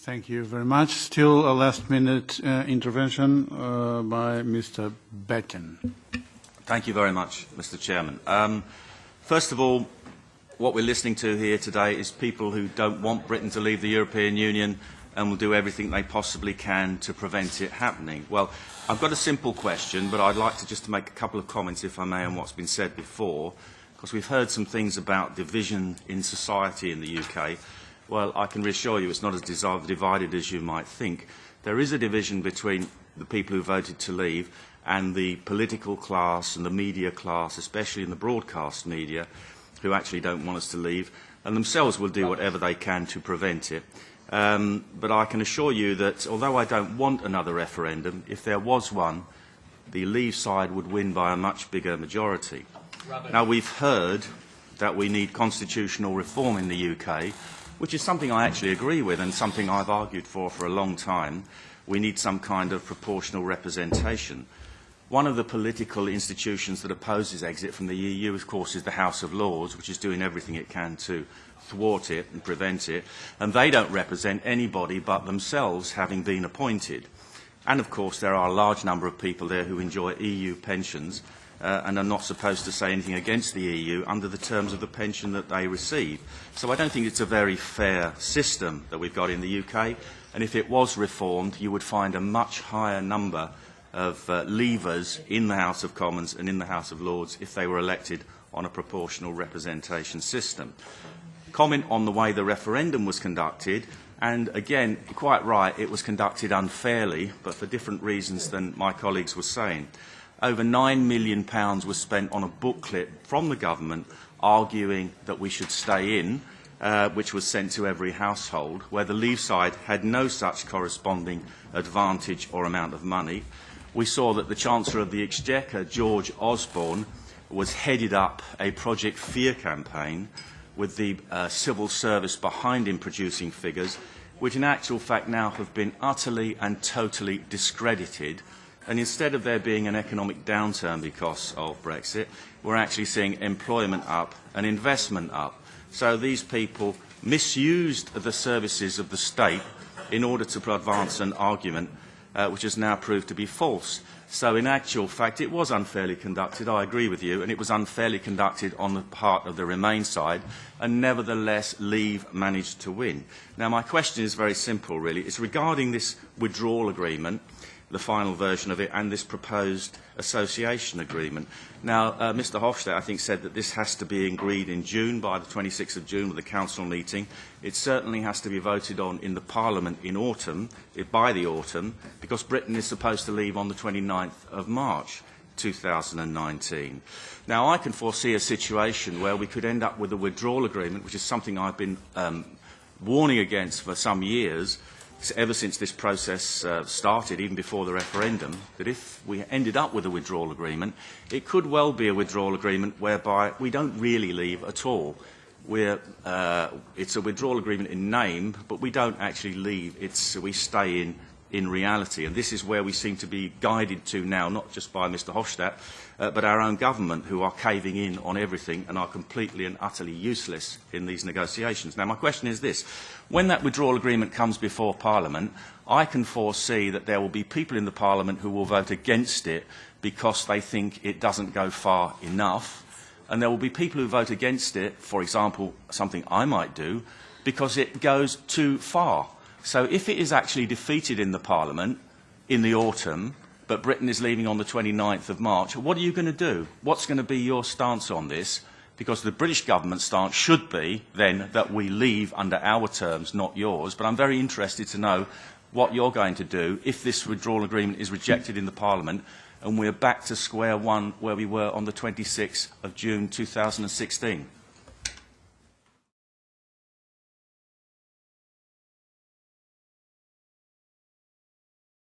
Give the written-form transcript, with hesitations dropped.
Thank you very much. Still a last-minute intervention by Mr. Betten. Thank you very much, Mr. Chairman. First of all, what we're listening to here today is people who don't want Britain to leave the European Union and will do everything they possibly can to prevent it happening. Well, I've got a simple question, but I'd like to just make a couple of comments, if I may, on what's been said before, because we've heard some things about division in society in the UK. Well, I can reassure you it's not as divided as you might think. There is a division between the people who voted to leave and the political class and the media class, especially in the broadcast media, who actually don't want us to leave, and themselves will do whatever they can to prevent it. But I can assure you that although I don't want another referendum, if there was one, the Leave side would win by a much bigger majority. Now, we've heard that we need constitutional reform in the UK, which is something I actually agree with and something I've argued for a long time. We need some kind of proportional representation. One of the political institutions that opposes exit from the EU, of course, is the House of Lords, which is doing everything it can to thwart it and prevent it, and they don't represent anybody but themselves, having been appointed. And, of course, there are a large number of people there who enjoy EU pensions and are not supposed to say anything against the EU under the terms of the pension that they receive. So I don't think it's a very fair system that we've got in the UK, and if it was reformed, you would find a much higher number of leavers in the House of Commons and in the House of Lords if they were elected on a proportional representation system. Comment on the way the referendum was conducted, and again, quite right, it was conducted unfairly, but for different reasons than my colleagues were saying. Over £9 million was spent on a booklet from the government arguing that we should stay in, which was sent to every household, where the Leave side had no such corresponding advantage or amount of money. We saw that the Chancellor of the Exchequer, George Osborne, was headed up a Project Fear campaign with the civil service behind him producing figures, which in actual fact now have been utterly and totally discredited. And instead of there being an economic downturn because of Brexit, we're actually seeing employment up and investment up. So these people misused the services of the state in order to advance an argument which has now proved to be false. So in actual fact, it was unfairly conducted, I agree with you, and it was unfairly conducted on the part of the Remain side, and nevertheless Leave managed to win. Now my question is very simple, really. It's regarding this withdrawal agreement, the final version of it, and this proposed association agreement. Now, Mr Hofstadt, I think, said that this has to be agreed in June, by the 26th of June, with the Council meeting. It certainly has to be voted on in the Parliament in autumn, by the autumn, because Britain is supposed to leave on the 29th of March 2019. Now, I can foresee a situation where we could end up with a withdrawal agreement, which is something I've been warning against for some years, ever since this process started, even before the referendum, that if we ended up with a withdrawal agreement, it could well be a withdrawal agreement whereby we don't really leave at all. It's a withdrawal agreement in name, but we don't actually leave. We stay in reality. And this is where we seem to be guided to now, not just by Mr Hofstadt, but our own government, who are caving in on everything and are completely and utterly useless in these negotiations. Now, my question is this. When that withdrawal agreement comes before Parliament, I can foresee that there will be people in the Parliament who will vote against it because they think it doesn't go far enough. And there will be people who vote against it, for example, something I might do, because it goes too far. So if it is actually defeated in the Parliament in the autumn, but Britain is leaving on the 29th of March, what are you going to do? What's going to be your stance on this? Because the British government's stance should be, then, that we leave under our terms, not yours. But I'm very interested to know what you're going to do if this withdrawal agreement is rejected in the Parliament and we're back to square one where we were on the 26th of June 2016.